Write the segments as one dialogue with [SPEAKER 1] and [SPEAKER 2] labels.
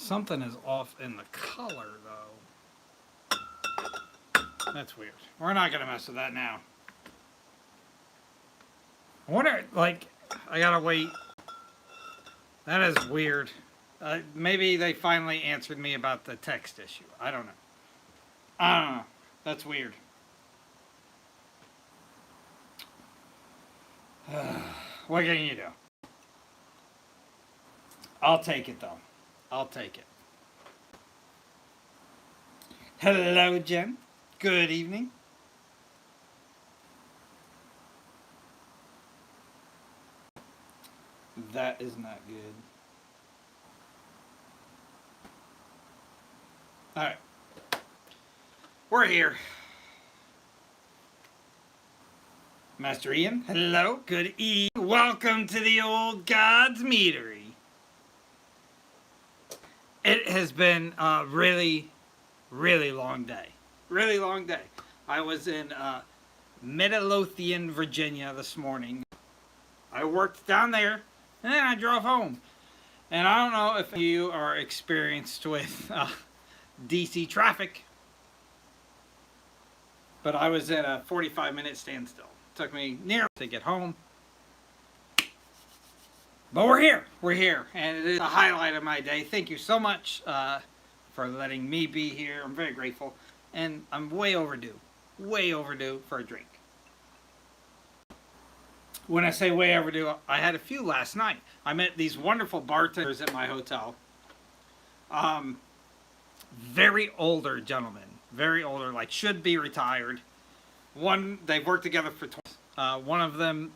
[SPEAKER 1] Something is off in the color, though. That's weird. We're not going to mess with that now. I wonder, like, I gotta wait. That is weird. Maybe they finally answered me about the text issue. I don't know. I don't know. That's weird. What can you do? I'll take it, though. I'll take it. Hello, Jen. Good evening. That is not good. Alright. We're here. Master Ian, hello. Good evening. Welcome to the Old Gods Meadery. It has been a really, really long day. Really long day. I was in Midlothian, Virginia this morning. I worked down there, and then I drove home. And I don't know if you are experienced with DC traffic, but I was at a 45-minute standstill. It took me nearly to get home. But we're here. We're here. And it is the highlight of my day. Thank you so much for letting me be here. I'm very grateful. And I'm way overdue for a drink. When I say way overdue, I had a few last night. I met these wonderful bartenders at my hotel. Very older gentlemen. Very older, like should be retired. They've worked together for 20 years. One of them,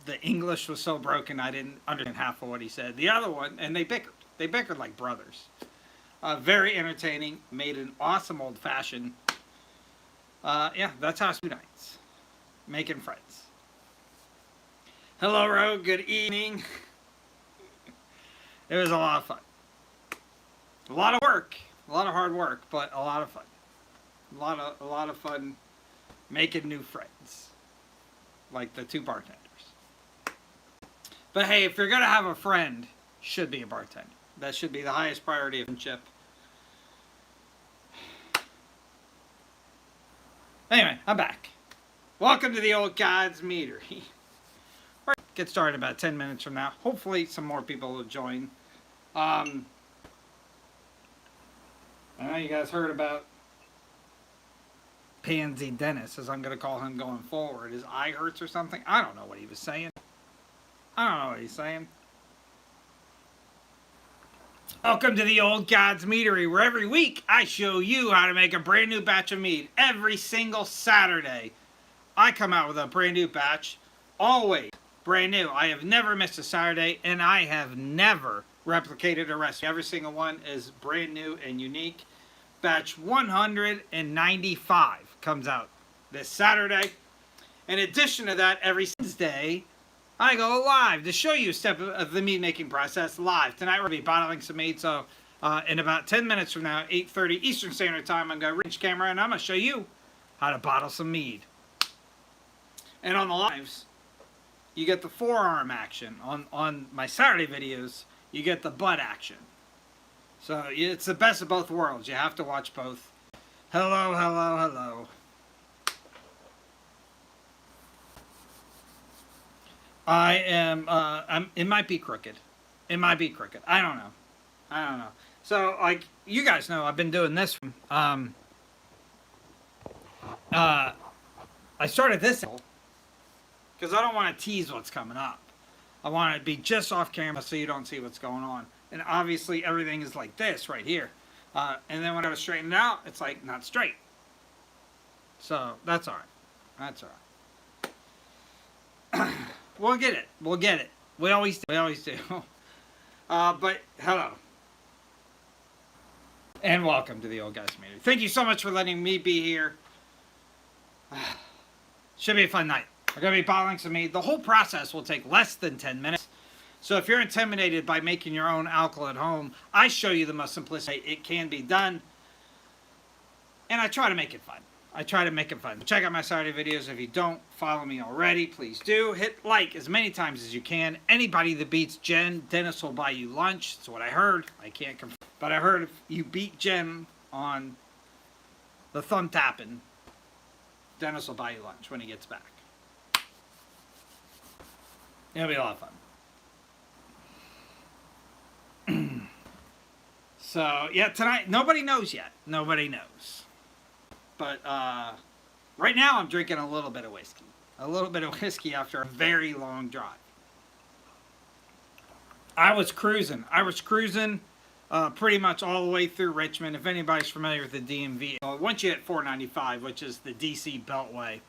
[SPEAKER 1] the English was so broken I didn't understand half of what he said. The other one, and they bickered. They bickered like brothers. Very entertaining. Made an awesome old fashioned. Yeah, that's how I do nights. Making friends. Hello, Ro. Good evening. It was a lot of fun. A lot of work. A lot of hard work, but a lot of fun. A lot of fun making new friends. Like the two bartenders. But hey, if you're going to have a friend, should be a bartender. That should be the highest priority of friendship. Anyway, I'm back. Welcome to the Old Gods Meadery. We're going to get started about 10 minutes from now. Hopefully some more people will join. I know you guys heard about Pansy Dennis, as I'm going to call him going forward. His eye hurts or something. I don't know what he was saying. Welcome to the Old Gods Meadery, where every week I show you how to make a brand new batch of mead. Every single Saturday, I come out with a brand new batch. Always brand new. I have never missed a Saturday, and I have never replicated a recipe. Every single one is brand new and unique. Batch 195 comes out this Saturday. In addition to that, every Wednesday, I go live to show you a step of the mead making process live. Tonight we're going to be bottling some mead, so in about 10 minutes from now, 8:30 Eastern Standard Time, I'm going to reach camera and I'm going to show you how to bottle some mead. And on the lives, you get the forearm action. On my Saturday videos, you get the butt action. So it's the best of both worlds. You have to watch both. Hello, hello, hello. I am, it might be crooked. It might be crooked. I don't know. So, like, you guys know I've been doing this. I started this because I don't want to tease what's coming up. I want it to be just off camera so you don't see what's going on. And obviously everything is like this right here. And then when I was straightened out, it's like not straight. So that's all right. That's all right. We'll get it. We'll get it. We always do. We always do. But hello. And welcome to the Old Guys Meeting. Thank you so much for letting me be here. Should be a fun night. We're going to be bottling some mead. The whole process will take less than 10 minutes. So if you're intimidated by making your own alcohol at home, I show you the most simplistic way it can be done. And I try to make it fun. I try to make it fun. Check out my Saturday videos. If you don't follow me already, please do. Hit like as many times as you can. Anybody that beats Jen, Dennis will buy you lunch. That's what I heard. I can't confirm. But I heard if you beat Jen on the thumb tapping, Dennis will buy you lunch when he gets back. It'll be a lot of fun. So, yeah, tonight, nobody knows yet. Nobody knows. But right now I'm drinking a little bit of whiskey. A little bit of whiskey after a very long drive. I was cruising pretty much all the way through Richmond. If anybody's familiar with the DMV, once you hit 495, which is the DC Beltway,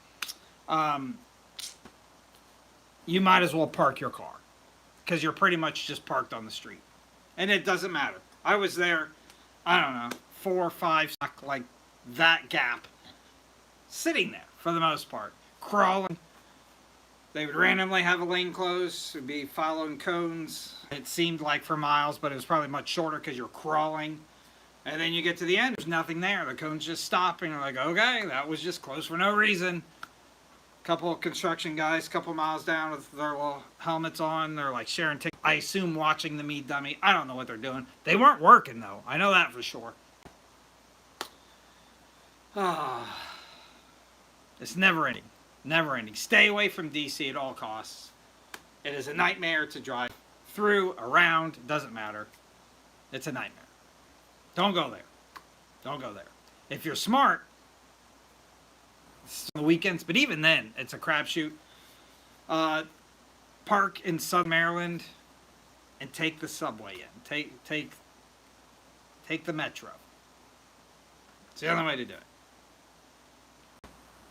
[SPEAKER 1] you might as well park your car because you're pretty much just parked on the street. And it doesn't matter. I was there, I don't know, 4 or 5, like that gap, sitting there for the most part, crawling. They would randomly have a lane closed, would be following cones. It seemed like for miles, but it was probably much shorter because you're crawling. And then you get to the end, there's nothing there. The cone's just stopping. You're like, okay, that was just closed for no reason. Couple of construction guys, couple miles down with their little helmets on. They're like sharing tickets. I assume watching the Mead dummy. I don't know what they're doing. They weren't working though. I know that for sure. It's never ending. Never ending. Stay away from DC at all costs. It is a nightmare to drive through, around. It doesn't matter. It's a nightmare. Don't go there. Don't go there. If you're smart, it's on the weekends, but even then, it's a crapshoot. Park in Southern Maryland and take the subway in. Take the metro. It's the only way to do it.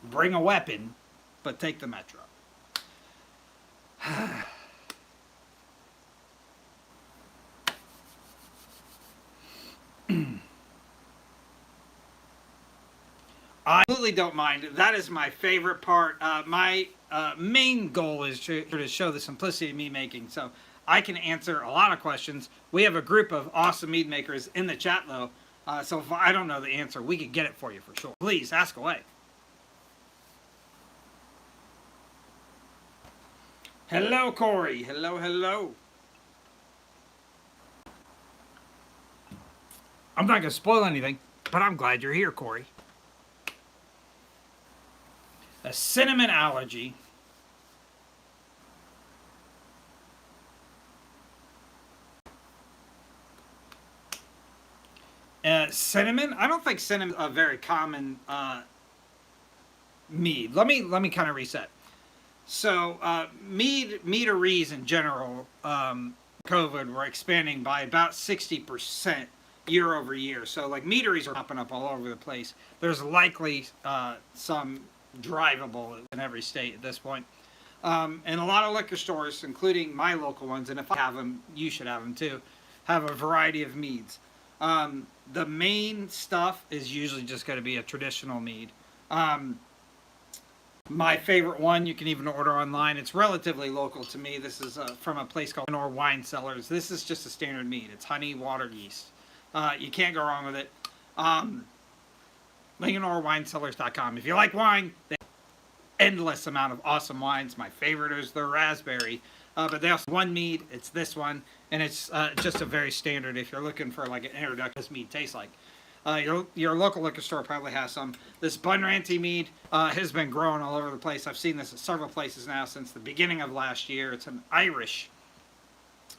[SPEAKER 1] Bring a weapon, but take the metro. I absolutely don't mind. That is my favorite part. My main goal is to show the simplicity of mead making, so I can answer a lot of questions. We have a group of awesome mead makers in the chat, though, so if I don't know the answer, we could get it for you for sure. Please, ask away. Hello, Corey. Hello, hello. I'm not going to spoil anything, but I'm glad you're here, Corey. A cinnamon allergy. Cinnamon? I don't think cinnamon's a very common mead. Let me kind of reset. So meaderies in general, COVID were expanding by about 60% year over year. So like meaderies are popping up all over the place. There's likely some drivable in every state at this point. And a lot of liquor stores, including my local ones, and if I have them, you should have them too, have a variety of meads. The main stuff is usually just going to be a traditional mead. My favorite one, you can even order online. It's relatively local to me. This is from a place called Lenore Wine Cellars. This is just a standard mead. It's honey, water, yeast. You can't go wrong with it. LenoreWineCellars.com. If you like wine, they have an endless amount of awesome wines. My favorite is the raspberry. But they also have one mead. It's this one. And it's just a very standard if you're looking for like an introduction to this mead tastes like. Your local liquor store probably has some. This Bunranty mead has been growing all over the place. I've seen this at several places now since the beginning of last year. It's an Irish.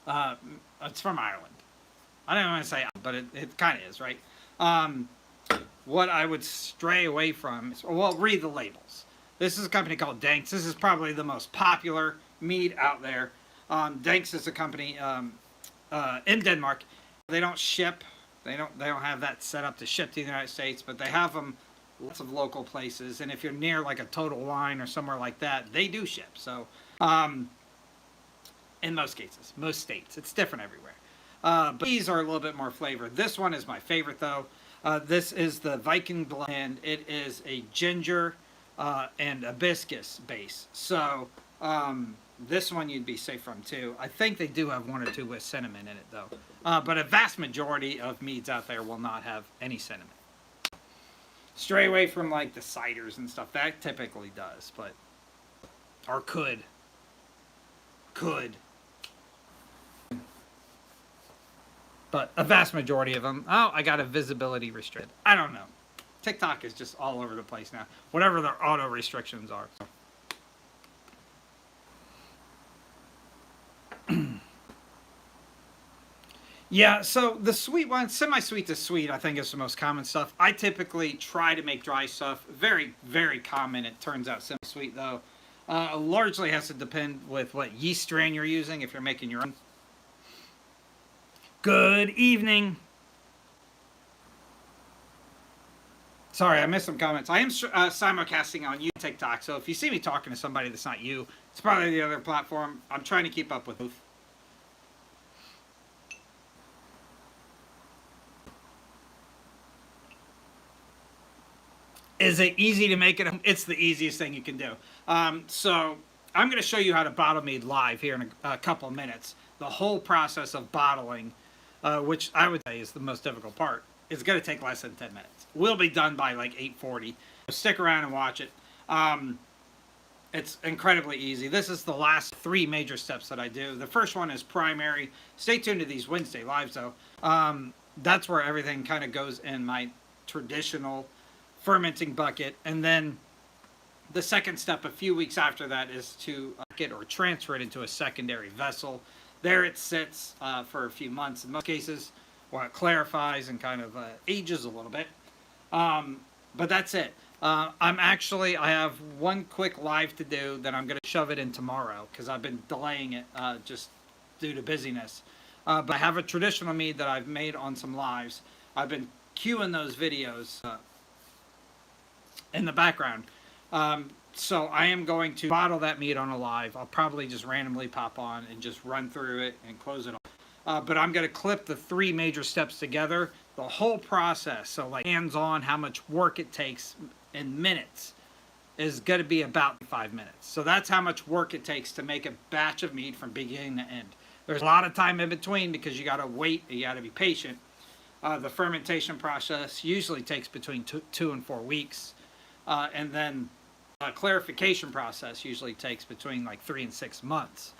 [SPEAKER 1] It's from Ireland. I don't want to say, but it kind of is, right? What I would stray away from is, well, read the labels. This is a company called Danks. This is probably the most popular mead out there. Danks is a company in Denmark. They don't ship. They don't have that set up to ship to the United States, but they have them lots of local places. And if you're near like a Total Wine or somewhere like that, they do ship. So in most cases, most states, it's different everywhere. But these are a little bit more flavored. This one is my favorite though. This is the Viking blend, and it is a ginger and hibiscus base. So this one you'd be safe from too. I think they do have one or two with cinnamon in it though. But a vast majority of meads out there will not have any cinnamon. Stray away from like the ciders and stuff. That typically does, but or could. But a vast majority of them, oh, I got a visibility restrict. I don't know. TikTok is just all over the place now. Whatever their auto restrictions are. Yeah, so the sweet one, semi-sweet to sweet, I think is the most common stuff. I typically try to make dry stuff. Very, very common. It turns out semi-sweet, though. Largely has to depend with what yeast strain you're using if you're making your own. Good evening. Sorry, I missed some comments. I am simulcasting on TikTok, so if you see me talking to somebody that's not you, it's probably the other platform. I'm trying to keep up with both. Is it easy to make it? It's the easiest thing you can do. So I'm going to show you how to bottle mead live here in a couple of minutes. The whole process of bottling, which I would say is the most difficult part, is going to take less than 10 minutes. We'll be done by like 8:40. Stick around and watch it. It's incredibly easy. This is the last 3 major steps that I do. The first one is primary. Stay tuned to these Wednesday lives, though. That's where everything kind of goes in my traditional fermenting bucket. And then the second step a few weeks after that is to get or transfer it into a secondary vessel. There it sits for a few months in most cases, while it clarifies and kind of ages a little bit. But that's it. I have one quick live to do that I'm going to shove it in tomorrow because I've been delaying it just due to busyness. But I have a traditional mead that I've made on some lives. I've been queuing those videos in the background. So I am going to bottle that mead on a live. I'll probably just randomly pop on and just run through it and close it off. But I'm going to clip the 3 major steps together, the whole process. So like hands-on, how much work it takes in minutes is going to be about 5 minutes. So that's how much work it takes to make a batch of mead from beginning to end. There's a lot of time in between because you got to wait, you got to be patient. The fermentation process usually takes between 2 and 4 weeks. And then clarification process usually takes between like 3 and 6 months.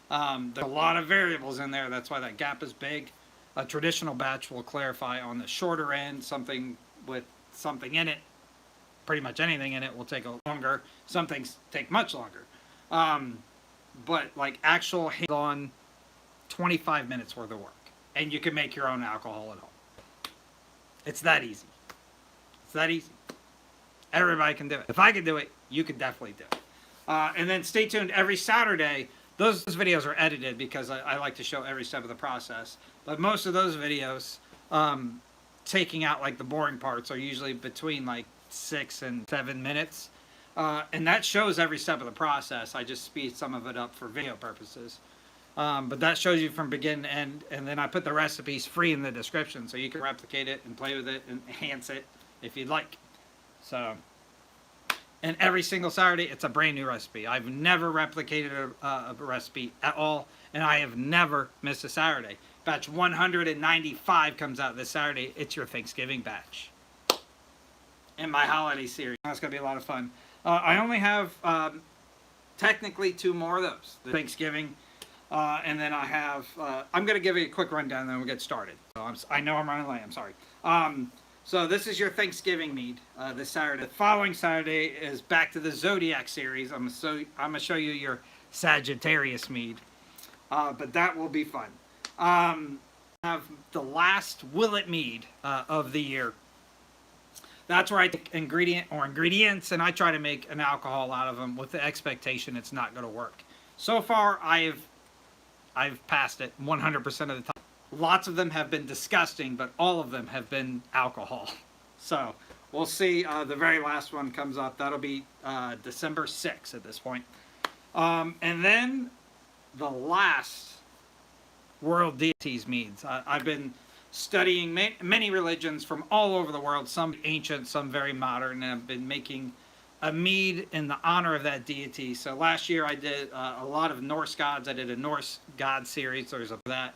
[SPEAKER 1] There's a lot of variables in there. That's why that gap is big. A traditional batch will clarify on the shorter end. Something with something in it, pretty much anything in it, will take a longer. Some things take much longer. But like actual hands-on, 25 minutes worth of work. And you can make your own alcohol at home. It's that easy. It's that easy. Everybody can do it. If I can do it, you can definitely do it. And then stay tuned every Saturday. Those videos are edited because I like to show every step of the process. But most of those videos, taking out like the boring parts, are usually between like 6 and 7 minutes. And that shows every step of the process. I just speed some of it up for video purposes. But that shows you from beginning to end. And then I put the recipes free in the description so you can replicate it and play with it and enhance it if you'd like. So, and every single Saturday, it's a brand new recipe. I've never replicated a recipe at all, and I have never missed a Saturday. Batch 195 comes out this Saturday. It's your Thanksgiving batch in my holiday series. That's going to be a lot of fun. I only have technically 2 more of those. The Thanksgiving, and then I have, I'm going to give you a quick rundown, and then we'll get started. So I know I'm running late. I'm sorry. So this is your Thanksgiving mead this Saturday. The following Saturday is back to the Zodiac series. I'm going to show you your Sagittarius mead. But that will be fun. I have the last Willet mead of the year. That's where I take ingredients and I try to make an alcohol out of them with the expectation it's not going to work. So far, I've passed it 100% of the time. Lots of them have been disgusting, but all of them have been alcohol. So we'll see. The very last one comes up. That'll be December 6th at this point. And then the last World Deities meads. I've been studying many religions from all over the world, some ancient, some very modern, and I've been making a mead in the honor of that deity. So last year I did a lot of Norse gods. I did a Norse god series. There's that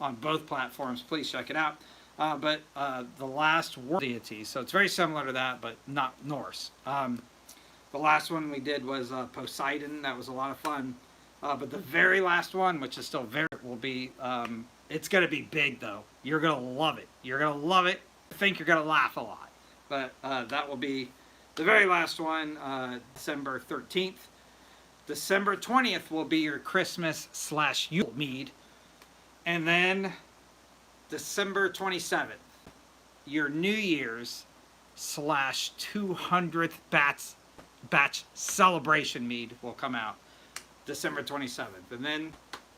[SPEAKER 1] on both platforms. Please check it out. but the last deity. So it's very similar to that, but not Norse. The last one we did was Poseidon. That was a lot of fun. But the very last one, which is still will be, it's going to be big though. You're going to love it. You're going to love it. I think you're going to laugh a lot. But that will be the very last one, December 13th. December 20th will be your Christmas/Yule mead. And then December 27th, your New Year's /200th batch celebration mead will come out December 27th. And then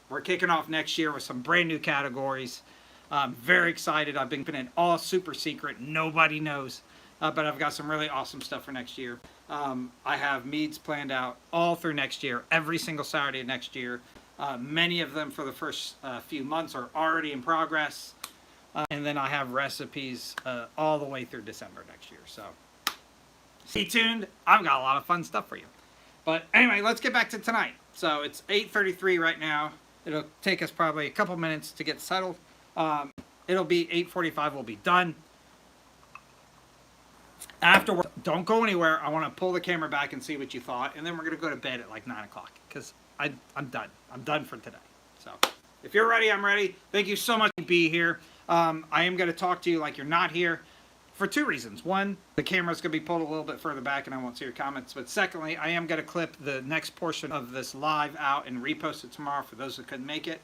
[SPEAKER 1] we're kicking off next year with some brand new categories. I'm very excited. I've been keeping it all super secret. Nobody knows. But I've got some really awesome stuff for next year. I have meads planned out all through next year, every single Saturday of next year. Many of them for the first few months are already in progress. And then I have recipes all the way through December next year. So stay tuned. I've got a lot of fun stuff for you. But anyway, let's get back to tonight. So it's 8:33 right now. It'll take us probably a couple minutes to get settled. It'll be 8:45. We'll be done. Afterwards, don't go anywhere. I want to pull the camera back and see what you thought. And then we're going to go to bed at like 9 o'clock. Because I'm done. I'm done for today. So if you're ready, I'm ready. Thank you so much for being here. I am going to talk to you like you're not here for two reasons. One, the camera's going to be pulled a little bit further back and I won't see your comments. But secondly, I am going to clip the next portion of this live out and repost it tomorrow for those that couldn't make it.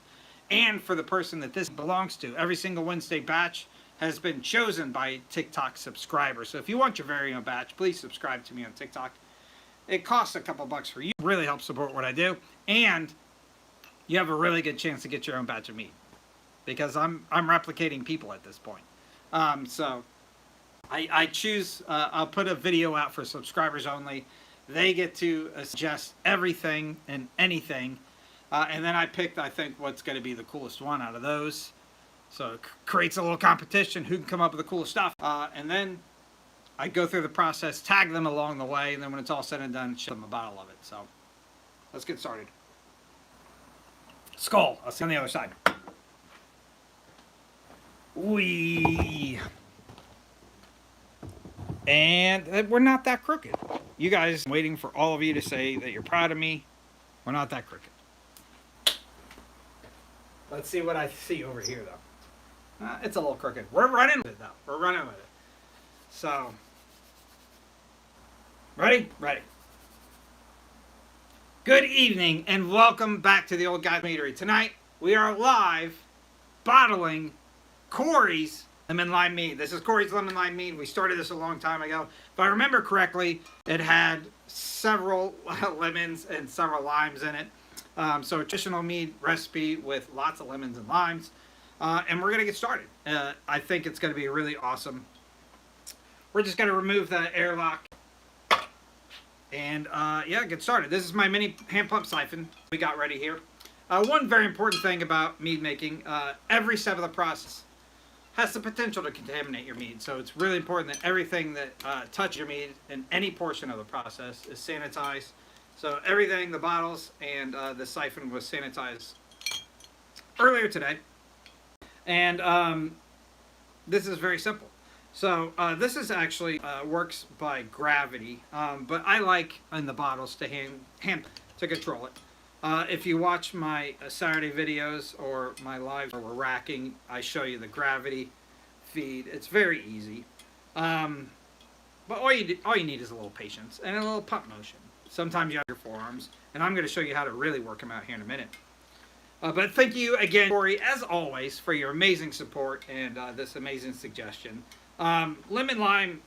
[SPEAKER 1] And for the person that this belongs to, every single Wednesday batch has been chosen by TikTok subscribers. So if you want your very own batch, please subscribe to me on TikTok. It costs a couple bucks for you. It really helps support what I do. And you have a really good chance to get your own batch of meat. Because I'm replicating people at this point. So I choose, I'll put a video out for subscribers only. They get to suggest everything and anything. And then I picked, I think, what's going to be the coolest one out of those. So it creates a little competition. Who can come up with the coolest stuff? And then I go through the process, tag them along the way. And then when it's all said and done, show them a bottle of it. So let's get started. Skull. I'll see you on the other side. Wee. And we're not that crooked. You guys, I'm waiting for all of you to say that you're proud of me. We're not that crooked. Let's see what I see over here, though. It's a little crooked. We're running with it, though. We're running with it. So, ready? Ready. Good evening, and welcome back to the Old Guy's Meadery. Tonight, we are live bottling Corey's Lemon Lime Mead. This is Corey's Lemon Lime Mead. We started this a long time ago. If I remember correctly, it had several lemons and several limes in it. So a traditional mead recipe with lots of lemons and limes. And we're going to get started. I think it's going to be really awesome. We're just going to remove the airlock. And yeah, get started. This is my mini hand pump siphon we got ready here. One very important thing about mead making, every step of the process has the potential to contaminate your mead. So it's really important that everything that touches your mead in any portion of the process is sanitized. So everything, the bottles and the siphon was sanitized earlier today. And this is very simple. So this is actually works by gravity, but I like in the bottles to hand to control it. If you watch my Saturday videos or my live where we're racking, I show you the gravity feed. It's very easy. But all you need is a little patience and a little pump motion. Sometimes you have your forearms, and I'm going to show you how to really work them out here in a minute. But thank you again, Corey, as always, for your amazing support and this amazing suggestion. Lemon lime,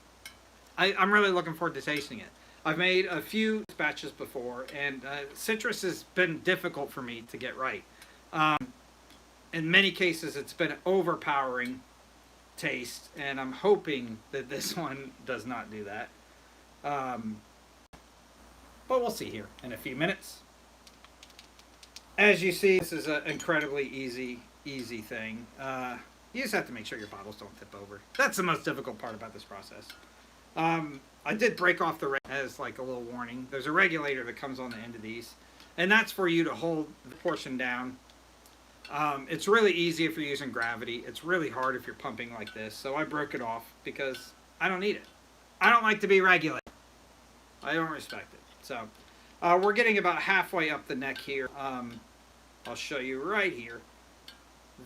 [SPEAKER 1] I'm really looking forward to tasting it. I've made a few batches before, and citrus has been difficult for me to get right. In many cases, it's been an overpowering taste, and I'm hoping that this one does not do that. But we'll see here in a few minutes. As you see, this is an incredibly easy thing. You just have to make sure your bottles don't tip over. That's the most difficult part about this process. I did break off the as like a little warning. There's a regulator that comes on the end of these, and that's for you to hold the portion down It's really easy if you're using gravity. It's really hard if you're pumping like this. So I broke it off because I don't need it. I don't like to be regulated. I don't respect it. So we're getting about halfway up the neck here. I'll show you right here.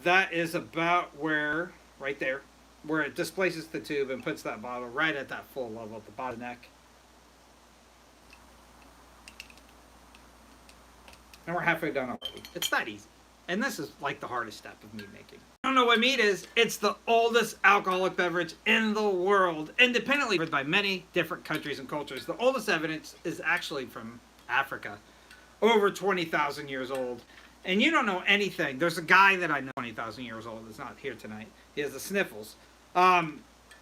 [SPEAKER 1] That is about where, right there, where it displaces the tube and puts that bottle right at that full level at the bottom of the neck. And we're halfway done already. It's that easy. And this is like the hardest step of mead making. I don't know what mead is. It's the oldest alcoholic beverage in the world, independently by many different countries and cultures. The oldest evidence is actually from Africa, over 20,000 years old. And you don't know anything. There's a guy that I know 20,000 years old that's not here tonight. He has the sniffles. But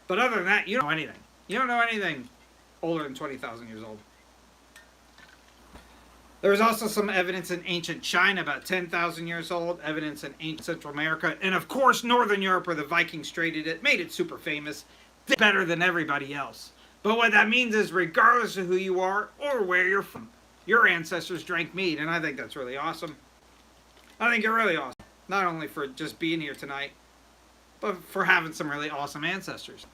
[SPEAKER 1] other than that, you don't know anything. You don't know anything older than 20,000 years old. There was also some evidence in ancient China, about 10,000 years old, evidence in ancient Central America, and of course Northern Europe where the Vikings traded it, made it super famous, did better than everybody else. But what that means is regardless of who you are or where you're from, your ancestors drank mead, and I think that's really awesome. I think you're really awesome, not only for just being here tonight, but for having some really awesome ancestors.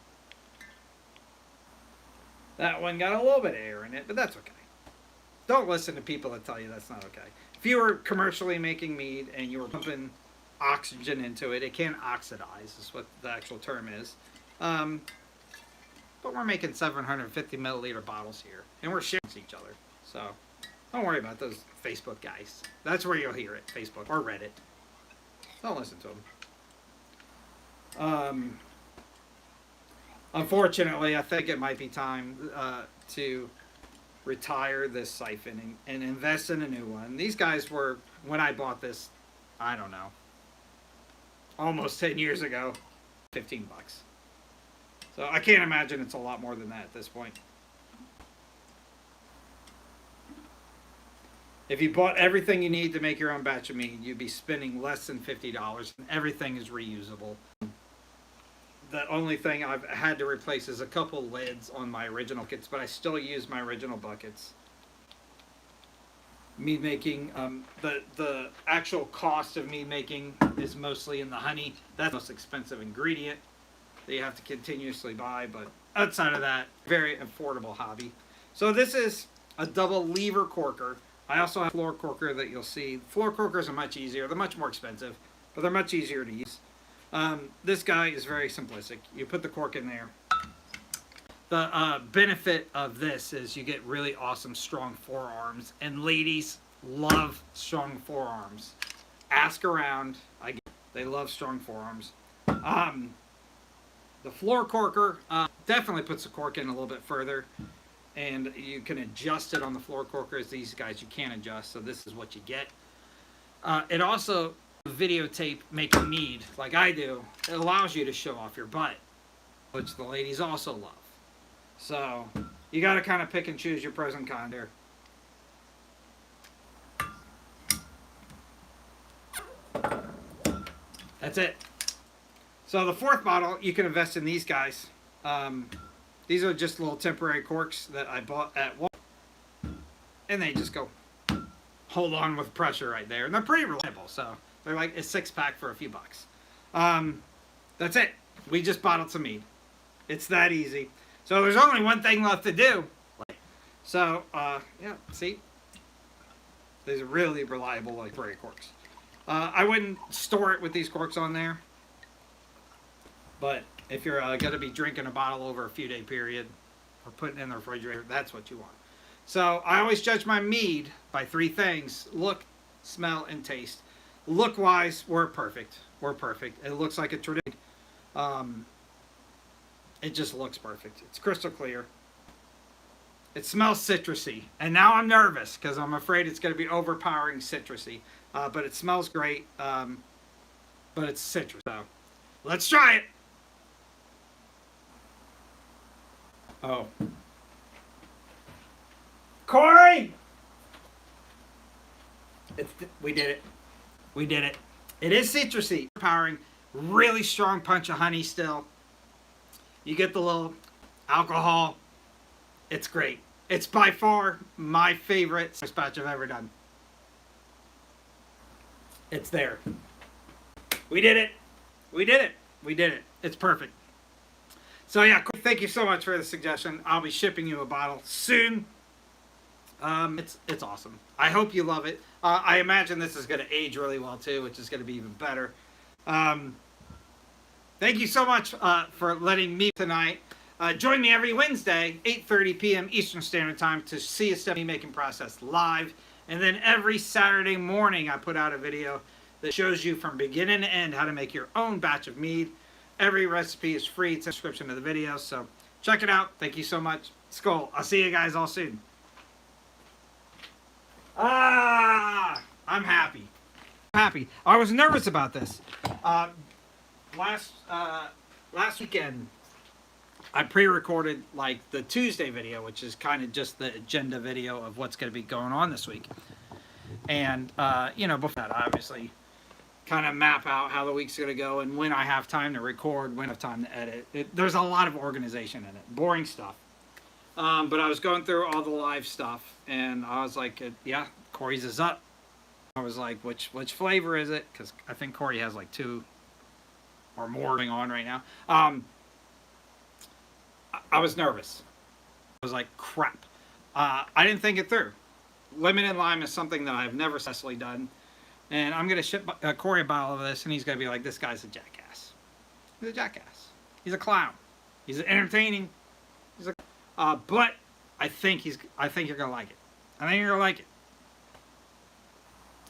[SPEAKER 1] That one got a little bit of air in it, but that's okay. Don't listen to people that tell you that's not okay. If you were commercially making mead and you were pumping oxygen into it, it can oxidize, is what the actual term is. But we're making 750 milliliter bottles here, and we're sharing with each other. So don't worry about those Facebook guys. That's where you'll hear it, Facebook or Reddit. Don't listen to them. Unfortunately, I think it might be time to retire this siphon and invest in a new one. These guys were, when I bought this, I don't know, almost 10 years ago, 15 bucks. So I can't imagine it's a lot more than that at this point. If you bought everything you need to make your own batch of mead, you'd be spending less than $50, and everything is reusable. The only thing I've had to replace is a couple lids on my original buckets, but I still use my original buckets. Mead making, the actual cost of mead making is mostly in the honey. That's the most expensive ingredient that you have to continuously buy, but outside of that, very affordable hobby. So this is a double lever corker. I also have a floor corker that you'll see. Floor corkers are much easier. They're much more expensive, but they're much easier to use. This guy is very simplistic. You put the cork in there. The benefit of this is you get really awesome strong forearms, and ladies love strong forearms. Ask around. They love strong forearms. The floor corker definitely puts the cork in a little bit further, and you can adjust it on the floor corkers. These guys you can't adjust, so this is what you get. It also videotape making mead like I do. It allows you to show off your butt, which the ladies also love. So you got to kind of pick and choose your pros and cons there. That's it. So the fourth bottle, you can invest in these guys. These are just little temporary corks that I bought at Walmart, and they just go hold on with pressure right there, and they're pretty reliable. So they're like a 6-pack for a few bucks. That's it. We just bottled some mead. It's that easy. So there's only one thing left to do. So, yeah, see? These are really reliable, like, temporary corks. I wouldn't store it with these corks on there. But if you're going to be drinking a bottle over a few-day period or putting it in the refrigerator, that's what you want. So I always judge my mead by 3 things: look, smell, and taste. Look-wise, we're perfect. We're perfect. It looks like a tradition. It just looks perfect. It's crystal clear. It smells citrusy. And now I'm nervous because I'm afraid it's going to be overpowering citrusy. But it smells great. But it's citrus. So let's try it. Oh. Corey! We did it. We did it. It is citrusy. Powering, really strong punch of honey still. You get the little alcohol. It's great. It's by far my favorite batch I've ever done. It's there. We did it. We did it. We did it. It's perfect. So yeah, thank you so much for the suggestion. I'll be shipping you a bottle soon. It's awesome. I hope you love it. I imagine this is going to age really well too, which is going to be even better. Thank you so much for letting me tonight. Join me every Wednesday, 8:30 p.m. Eastern Standard Time, to see a step mead making process live. And then every Saturday morning, I put out a video that shows you from beginning to end how to make your own batch of mead. Every recipe is free. It's in the description of the video. So check it out. Thank you so much. Skull. I'll see you guys all soon. I'm happy. I was nervous about this. Last weekend, I pre-recorded like the Tuesday video, which is kind of just the agenda video of what's going to be going on this week. And, you know, before that, I obviously kind of map out how the week's going to go and when I have time to record, when I have time to edit. There's a lot of organization in it. Boring stuff. But I was going through all the live stuff, and I was like, yeah, Corey's is up. I was like, which flavor is it? Because I think Corey has like 2 or more going on right now. I was nervous. I was like, crap. I didn't think it through. Limited lime is something that I've never successfully done. And I'm going to ship Corey a bottle of this, and he's going to be like, this guy's a jackass. He's a jackass. He's a clown. He's entertaining. But I think you're going to like it. I think you're going to like it.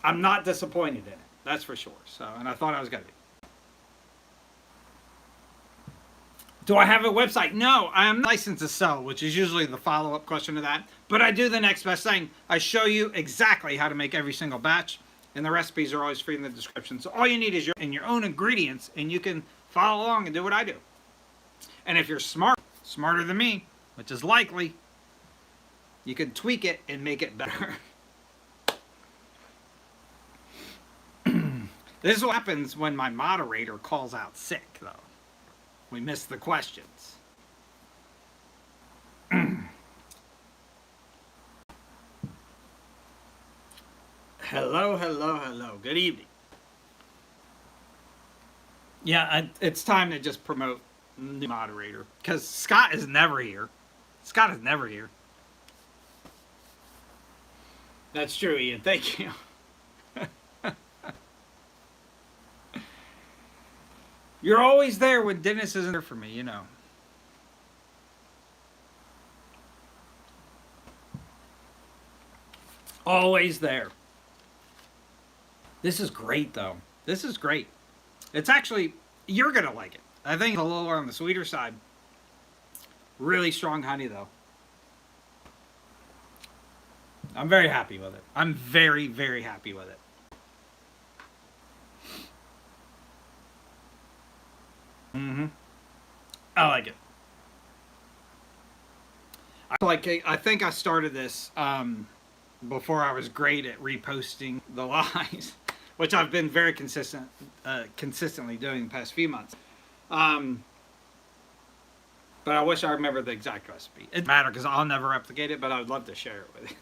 [SPEAKER 1] I'm not disappointed in it. That's for sure. So, and I thought I was going to be. Do I have a website? No, I am licensed to sell, which is usually the follow-up question to that. But I do the next best thing. I show you exactly how to make every single batch, and the recipes are always free in the description. So all you need is your own ingredients, and you can follow along and do what I do. And if you're smarter than me, which is likely, you can tweak it and make it better. This is what happens when my moderator calls out sick, though. We missed the questions. Hello. Good evening. Yeah, it's time to just promote the moderator, because Scott is never here. That's true, Ian. Thank you. You're always there when Dennis isn't there for me, you know. Always there. This is great, though. This is great. It's actually, you're going to like it. I think it's a little on the sweeter side. Really strong honey, though. I'm very happy with it. I'm very, very happy with it. I like it. I think I started this before I was great at reposting the lies, which I've been very consistently doing the past few months. But I wish I remember the exact recipe. It doesn't matter because I'll never replicate it, but I would love to share it with you.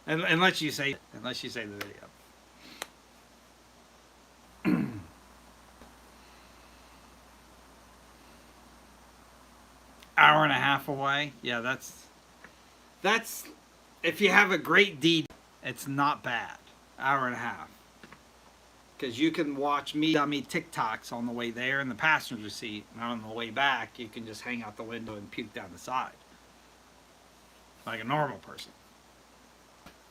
[SPEAKER 1] unless you say the video. Hour and a half away. Yeah, that's if you have a great deed, it's not bad. Hour and a half. Because you can watch me dummy TikToks on the way there in the passenger seat, and on the way back, you can just hang out the window and puke down the side. Like a normal person.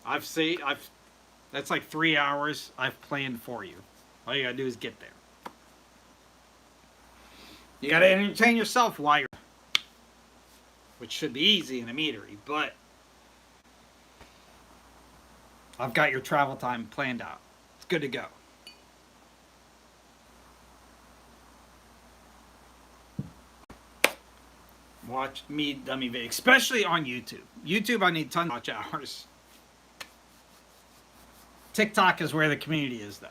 [SPEAKER 1] That's like 3 hours I've planned for you. All you gotta do is get there. You gotta entertain yourself while you're, which should be easy in a meadery, but I've got your travel time planned out. It's good to go. Watch me dummy videos, especially on YouTube. YouTube, I need tons of watch hours. TikTok is where the community is, though.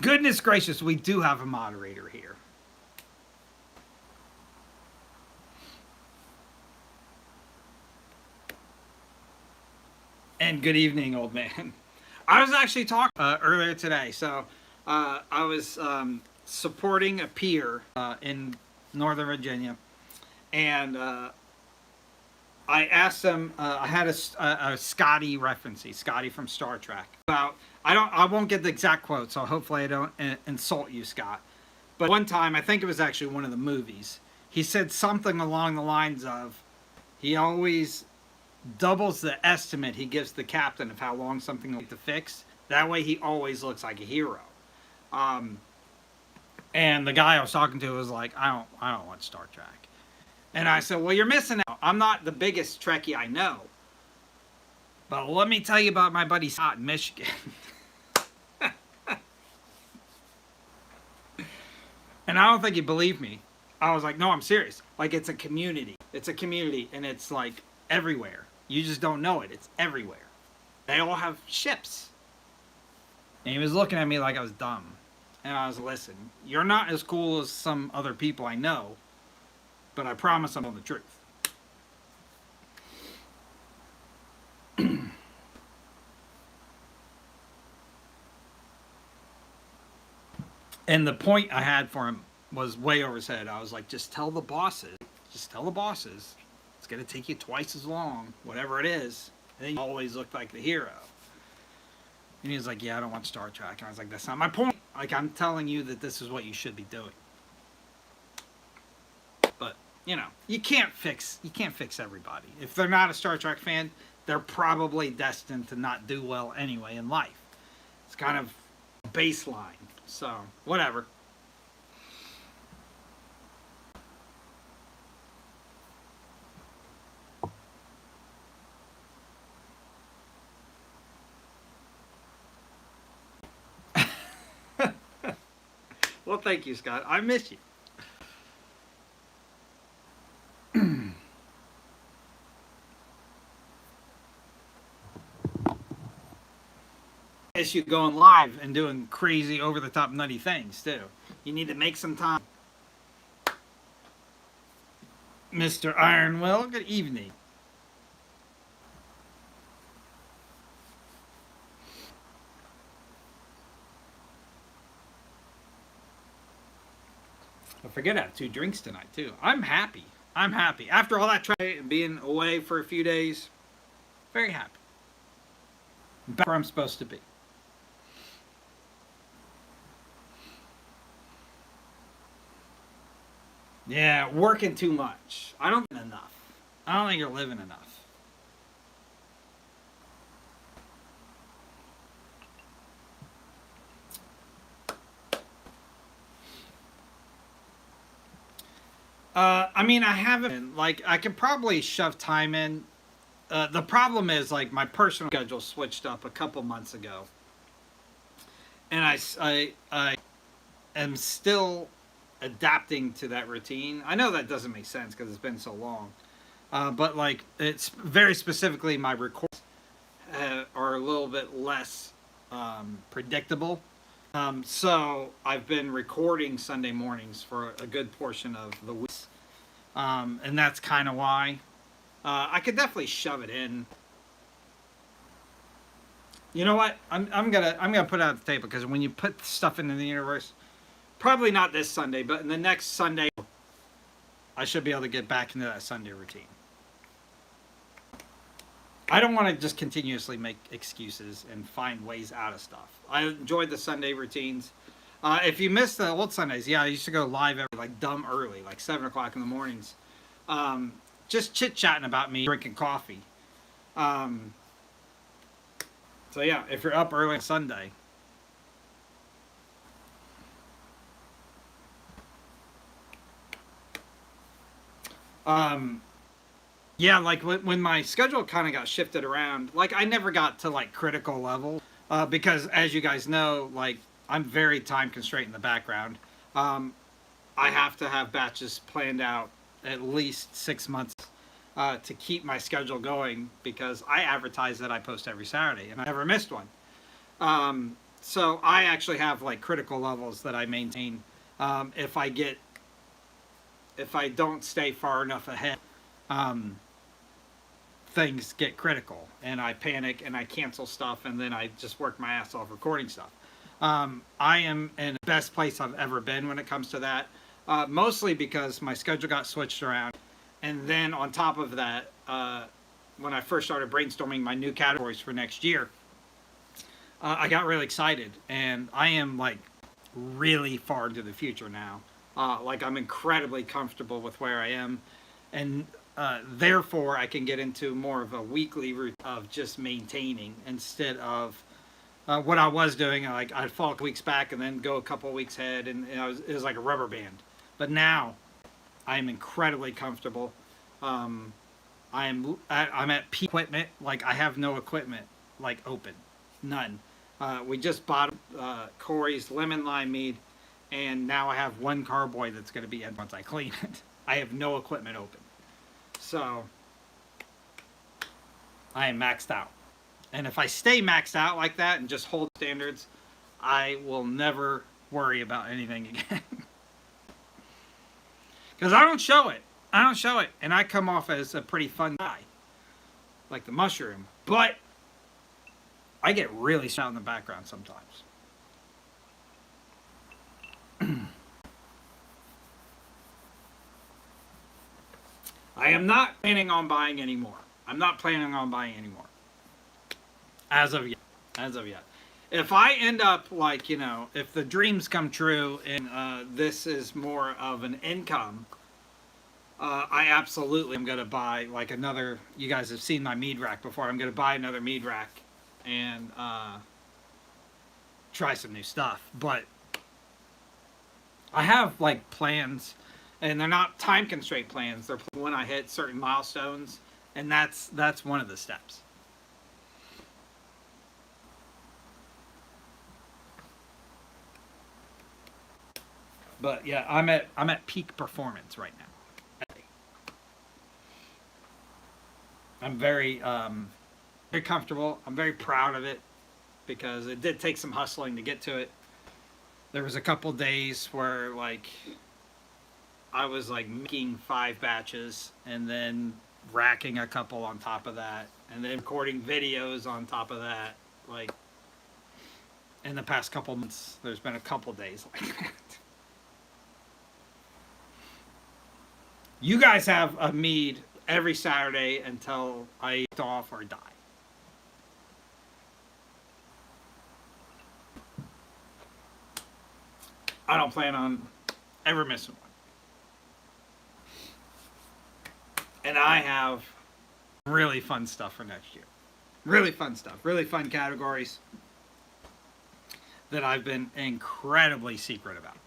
[SPEAKER 1] Goodness gracious, we do have a moderator here. And good evening, old man. I was actually talking earlier today. So I was supporting a peer in Northern Virginia, and I asked them. I had a Scotty reference, Scotty from Star Trek. About I won't get the exact quote, so hopefully I don't insult you, Scott. But one time, I think it was actually one of the movies, he said something along the lines of, he always doubles the estimate he gives the captain of how long something will take to fix. That way he always looks like a hero. And the guy I was talking to was like, I don't watch Star Trek. And I said, well, you're missing out. I'm not the biggest Trekkie I know. But let me tell you about my buddy Scott in Michigan. And I don't think he believed me. I was like, no, I'm serious. Like, it's a community. It's a community, and it's like everywhere. You just don't know it. It's everywhere. They all have ships. And he was looking at me like I was dumb. And I was, listen, you're not as cool as some other people I know, but I promise I'm telling the truth. And the point I had for him was way over his head. I was like, just tell the bosses. Just tell the bosses. It's going to take you twice as long, whatever it is. And then you always look like the hero. And he was like, yeah, I don't watch Star Trek. And I was like, that's not my point. Like, I'm telling you that this is what you should be doing. But, you know, you can't fix everybody. If they're not a Star Trek fan, they're probably destined to not do well anyway in life. It's kind of baseline. So, whatever. Well, thank you, Scott. I miss you. You going live and doing crazy over-the-top nutty things too. You need to make some time. Mr. Ironwell, good evening. I forget I have 2 drinks tonight too. I'm happy. I'm happy. After all that trying and being away for a few days, very happy. Back where I'm supposed to be. Yeah, working too much. I don't think enough. I don't think you're living enough. I mean, I haven't, like, I could probably shove time in. The problem is, like, my personal schedule switched up a couple months ago. And I am still adapting to that routine. I know that doesn't make sense because it's been so long. But, like, it's very specifically my records are a little bit less predictable. So I've been recording Sunday mornings for a good portion of the week. And that's kind of why. I could definitely shove it in. You know what? I'm gonna put it out the table, because when you put stuff into the universe, probably not this Sunday, but in the next Sunday, I should be able to get back into that Sunday routine. I don't want to just continuously make excuses and find ways out of stuff. I enjoyed the Sunday routines. If you missed the old Sundays, yeah, I used to go live every, like, dumb early, like 7 o'clock in the mornings. Just chit-chatting about me drinking coffee. So yeah, if you're up early on Sunday. Yeah, like when my schedule kind of got shifted around, like, I never got to, like, critical level, because, as you guys know, like, I'm very time constrained in the background. I have to have batches planned out at least 6 months to keep my schedule going, because I advertise that I post every Saturday, and I never missed one. So I actually have, like, critical levels that I maintain. If I don't stay far enough ahead things get critical and I panic and I cancel stuff and then I just work my ass off recording stuff. I am in the best place I've ever been when it comes to that, mostly because my schedule got switched around. And then on top of that, when I first started brainstorming my new categories for next year, I got really excited, and I am like really far into the future now. Like I'm incredibly comfortable with where I am, and therefore I can get into more of a weekly routine of just maintaining instead of what I was doing. Like I'd fall weeks back and then go a couple weeks ahead, and it was like a rubber band. But now I'm incredibly comfortable. I'm at peak equipment. Like I have no equipment like open, none. We just bought Corey's lemon lime mead, and now I have one carboy that's going to be in once I clean it. I have no equipment open, so I am maxed out. And if I stay maxed out like that and just hold standards, I will never worry about anything again. Because I don't show it. I don't show it. And I come off as a pretty fun guy. Like the mushroom. But I get really shot in the background sometimes. I am not planning on buying anymore. I'm not planning on buying anymore. As of yet. As of yet. If I end up like, if the dreams come true and this is more of an income, I absolutely am going to buy like another, you guys have seen my mead rack before, I'm going to buy another mead rack and try some new stuff. But I have like plans, and they're not time constraint plans. They're when I hit certain milestones, and that's one of the steps. But yeah, I'm at peak performance right now. I'm very very comfortable. I'm very proud of it because it did take some hustling to get to it. There was a couple days where like I was like making 5 batches and then racking a couple on top of that and then recording videos on top of that. Like in the past couple months, there's been a couple days like that. You guys have a mead every Saturday until I eat off or die. I don't plan on ever missing one. And I have really fun stuff for next year. Really fun stuff. Really fun categories that I've been incredibly secret about.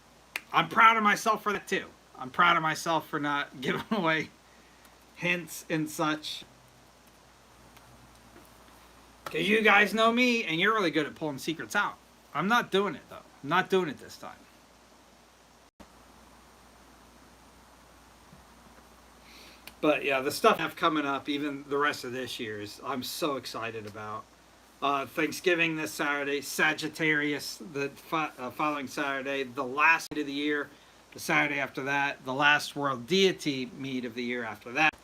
[SPEAKER 1] I'm proud of myself for that too. I'm proud of myself for not giving away hints and such. Because you guys know me, and you're really good at pulling secrets out. I'm not doing it, though. I'm not doing it this time. But yeah, the stuff I have coming up, even the rest of this year, I'm so excited about. Thanksgiving this Saturday, Sagittarius the following Saturday, the last mead of the year, the Saturday after that, the last World Deity mead of the year after that,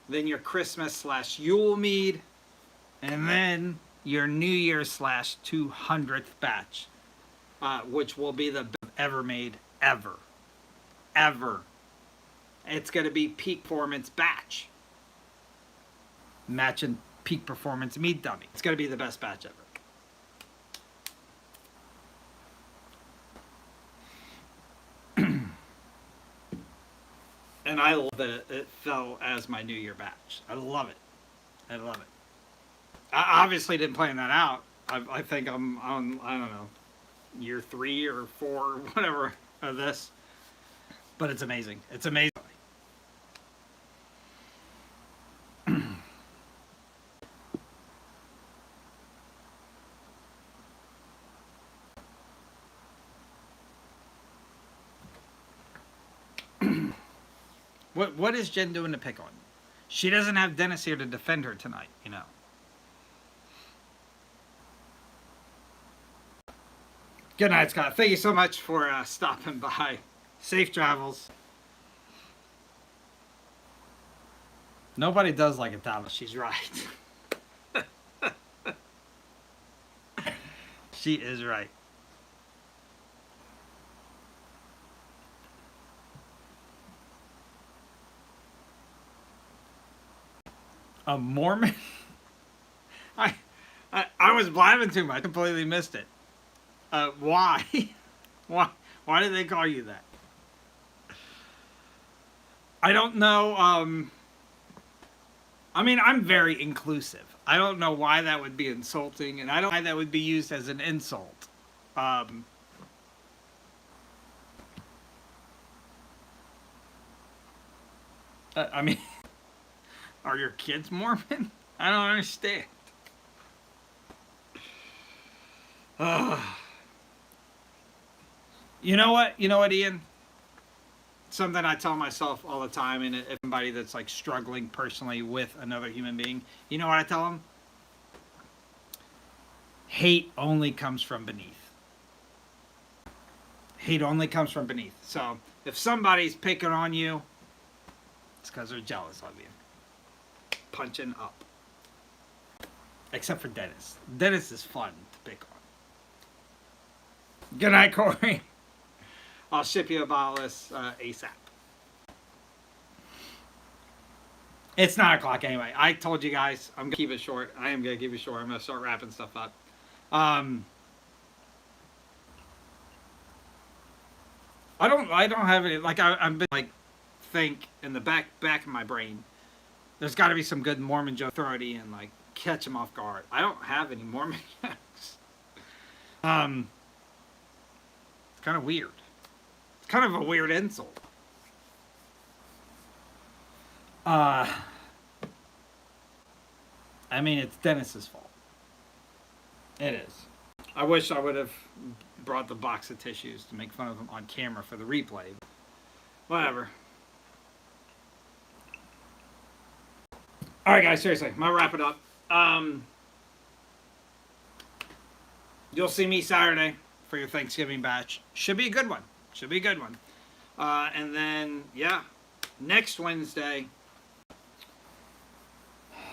[SPEAKER 1] then your Christmas/Yule mead, and then your New Year's /200th batch, which will be the best ever made ever. Ever. It's going to be peak performance batch. Matching peak performance mead dummy. It's going to be the best batch ever. And I love that it fell as my New Year batch. I love it. I love it. I obviously didn't plan that out. I think I'm on, I don't know, year 3 or 4 or whatever of this. But it's amazing. It's amazing. What is Jen doing to pick on you? She doesn't have Dennis here to defend her tonight, Good night, Scott. Thank you so much for stopping by. Safe travels. Nobody does like a Thomas. She's right. She is right. A Mormon? I, I was blabbing too much. I completely missed it. Why? Why did they call you that? I don't know. I mean, I'm very inclusive. I don't know why that would be insulting, and I don't know why that would be used as an insult. Um, I mean, are your kids Mormon? I don't understand. You know what? You know what, Ian? Something I tell myself all the time, and if somebody that's like struggling personally with another human being, you know what I tell them? Hate only comes from beneath. Hate only comes from beneath. So if somebody's picking on you, it's because they're jealous of you. Punching up. Except for Dennis. Dennis is fun to pick on. Good night, Corey. I'll ship you a bottle of this ASAP. It's 9 o'clock anyway. I told you guys I'm gonna keep it short. I am gonna keep it short. I'm gonna start wrapping stuff up. I don't have any like I've been like think in the back of my brain. There's got to be some good Mormon joke authority and like catch them off guard. I don't have any Mormon jokes. It's kind of weird. It's kind of a weird insult. I mean, it's Dennis's fault. It is. I wish I would have brought the box of tissues to make fun of him on camera for the replay. Whatever. All right, guys. Seriously, I'm gonna wrap it up. You'll see me Saturday for your Thanksgiving batch. Should be a good one. Should be a good one. And then, yeah, next Wednesday,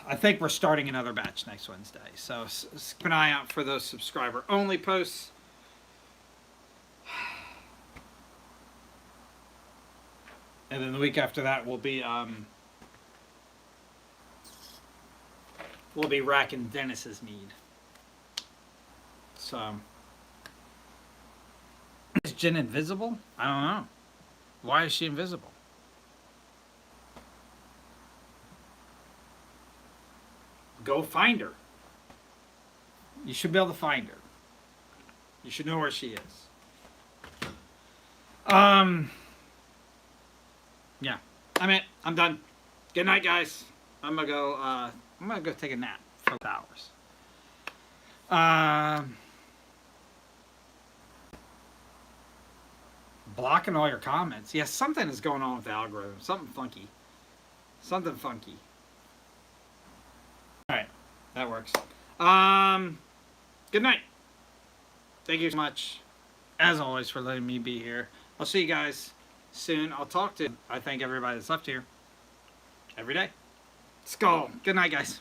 [SPEAKER 1] I think we're starting another batch next Wednesday. So keep an eye out for those subscriber-only posts. And then the week after that, we'll be racking Dennis's mead. So, is Jen invisible? I don't know. Why is she invisible? Go find her. You should be able to find her. You should know where she is. Yeah. I'm done. Good night, guys. I'm gonna go take a nap for hours. Blocking all your comments. Yeah, something is going on with the algorithm. Something funky. Something funky. Alright, that works. Good night. Thank you so much, as always, for letting me be here. I'll see you guys soon. I'll talk to, I think, everybody that's left here every day. Skull. Good night, guys.